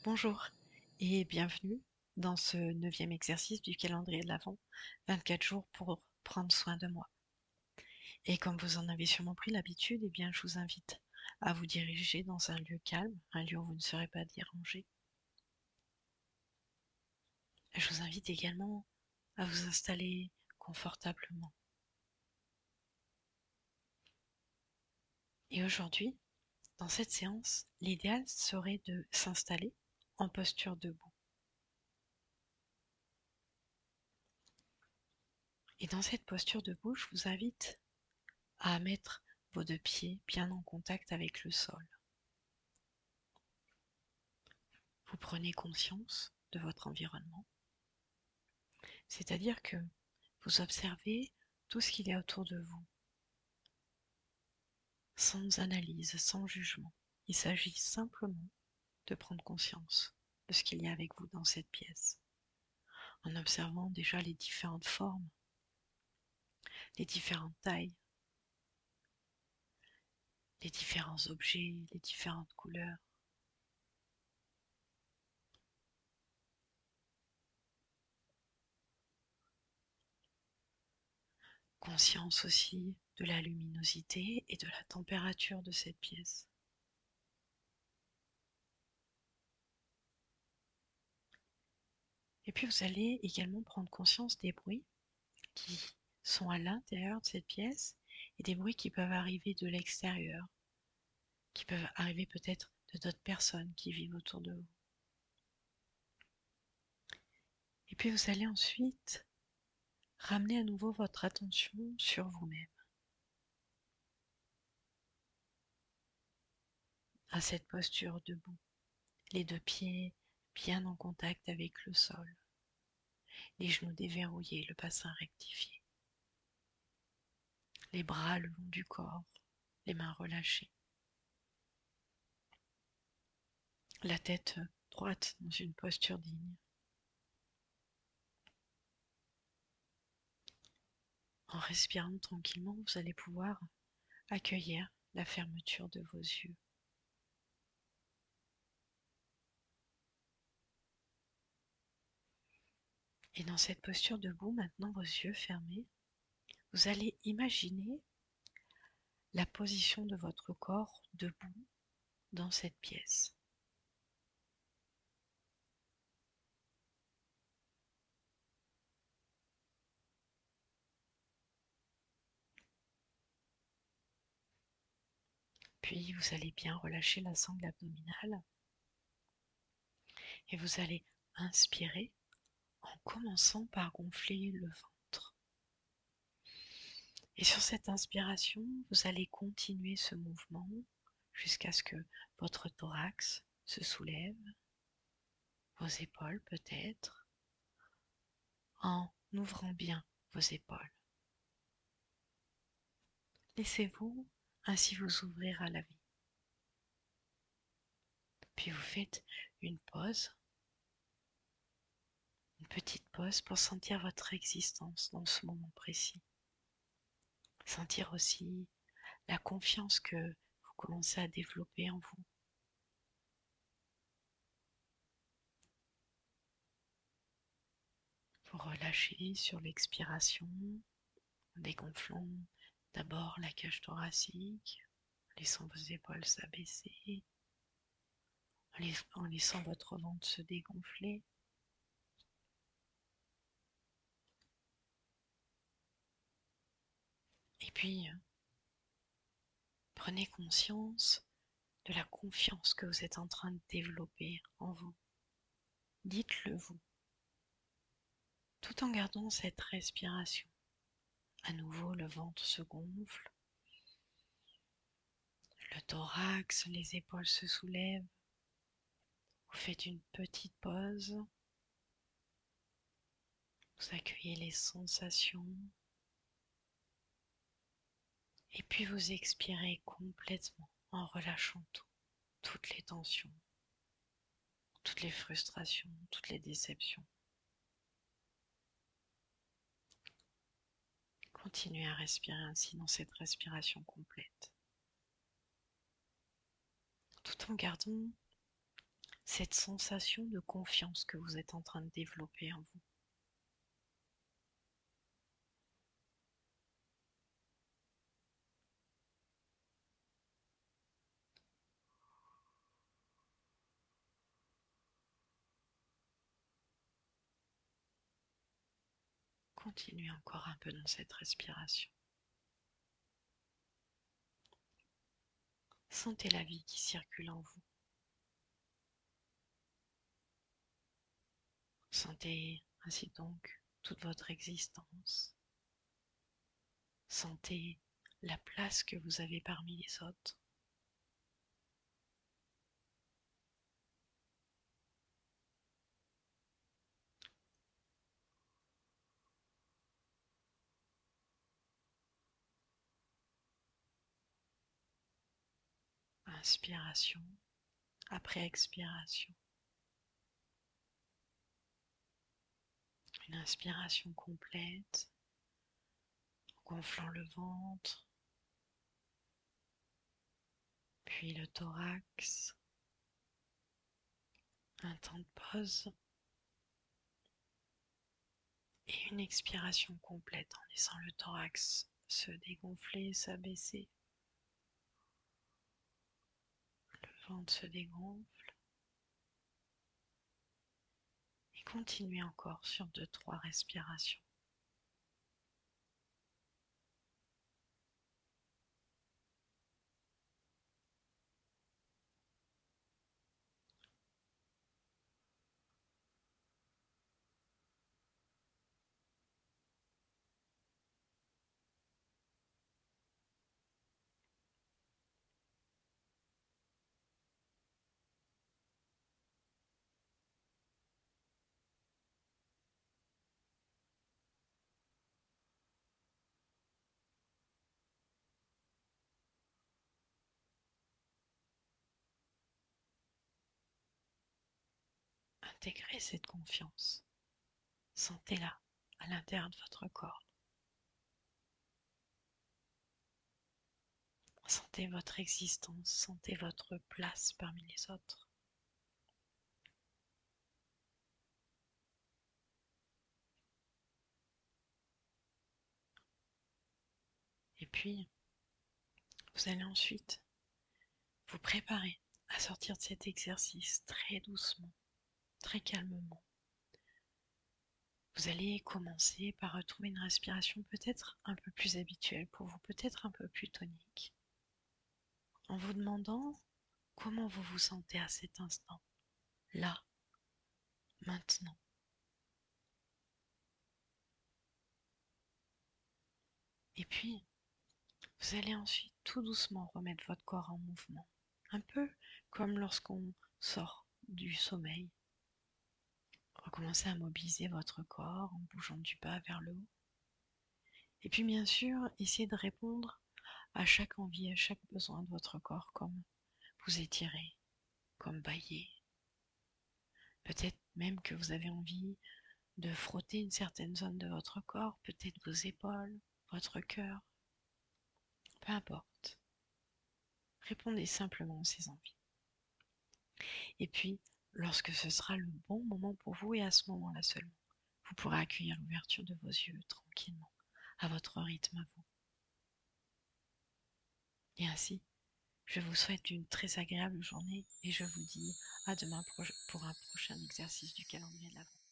Bonjour et bienvenue dans ce 9e exercice du calendrier de l'Avent, 24 jours pour prendre soin de moi. Et comme vous en avez sûrement pris l'habitude, eh bien je vous invite à vous diriger dans un lieu calme, un lieu où vous ne serez pas dérangé. Je vous invite également à vous installer confortablement. Et aujourd'hui, dans cette séance, l'idéal serait de s'installer en posture debout. Et dans cette posture debout, je vous invite à mettre vos deux pieds bien en contact avec le sol. Vous prenez conscience de votre environnement, c'est-à-dire que vous observez tout ce qu'il y a autour de vous, sans analyse, sans jugement. Il s'agit simplement de prendre conscience de ce qu'il y a avec vous dans cette pièce, en observant déjà les différentes formes, les différentes tailles, les différents objets, les différentes couleurs. Conscience aussi de la luminosité et de la température de cette pièce. Et puis vous allez également prendre conscience des bruits qui sont à l'intérieur de cette pièce et des bruits qui peuvent arriver de l'extérieur, qui peuvent arriver peut-être de d'autres personnes qui vivent autour de vous. Et puis vous allez ensuite ramener à nouveau votre attention sur vous-même, à cette posture debout, les deux pieds bien en contact avec le sol, les genoux déverrouillés, le bassin rectifié, les bras le long du corps, les mains relâchées, la tête droite dans une posture digne. En respirant tranquillement, vous allez pouvoir accueillir la fermeture de vos yeux. Et dans cette posture debout, maintenant vos yeux fermés, vous allez imaginer la position de votre corps debout dans cette pièce. Puis vous allez bien relâcher la sangle abdominale et vous allez inspirer en commençant par gonfler le ventre. Et sur cette inspiration, vous allez continuer ce mouvement jusqu'à ce que votre thorax se soulève, vos épaules peut-être, en ouvrant bien vos épaules. Laissez-vous ainsi vous ouvrir à la vie. Puis vous faites une pause, une petite pause pour sentir votre existence dans ce moment précis. Sentir aussi la confiance que vous commencez à développer en vous. Vous relâchez sur l'expiration, en dégonflant d'abord la cage thoracique, en laissant vos épaules s'abaisser, en laissant votre ventre se dégonfler. Et puis, prenez conscience de la confiance que vous êtes en train de développer en vous. Dites-le vous, tout en gardant cette respiration. À nouveau, le ventre se gonfle, le thorax, les épaules se soulèvent. Vous faites une petite pause. Vous accueillez les sensations. Et puis vous expirez complètement en relâchant tout, toutes les tensions, toutes les frustrations, toutes les déceptions. Continuez à respirer ainsi dans cette respiration complète, tout en gardant cette sensation de confiance que vous êtes en train de développer en vous. Continuez encore un peu dans cette respiration. Sentez la vie qui circule en vous. Sentez ainsi donc toute votre existence. Sentez la place que vous avez parmi les autres. Inspiration après expiration. Une inspiration complète, gonflant le ventre, puis le thorax. Un temps de pause et une expiration complète en laissant le thorax se dégonfler, s'abaisser. Le ventre se dégonfle. Et continuez encore sur 2-3 respirations. Intégrez cette confiance. Sentez-la à l'intérieur de votre corps. Sentez votre existence, sentez votre place parmi les autres. Et puis, vous allez ensuite vous préparer à sortir de cet exercice très doucement, très calmement. Vous allez commencer par retrouver une respiration peut-être un peu plus habituelle pour vous, peut-être un peu plus tonique, en vous demandant comment vous vous sentez à cet instant, là, maintenant. Et puis, vous allez ensuite tout doucement remettre votre corps en mouvement, un peu comme lorsqu'on sort du sommeil. Recommencez à mobiliser votre corps en bougeant du bas vers le haut. Et puis bien sûr, essayez de répondre à chaque envie, à chaque besoin de votre corps, comme vous étirez, comme bailler. Peut-être même que vous avez envie de frotter une certaine zone de votre corps, peut-être vos épaules, votre cœur, peu importe. Répondez simplement à ces envies. Et puis, lorsque ce sera le bon moment pour vous, et à ce moment-là seulement, vous pourrez accueillir l'ouverture de vos yeux tranquillement, à votre rythme à vous. Et ainsi, je vous souhaite une très agréable journée et je vous dis à demain pour un prochain exercice du calendrier de l'Avent.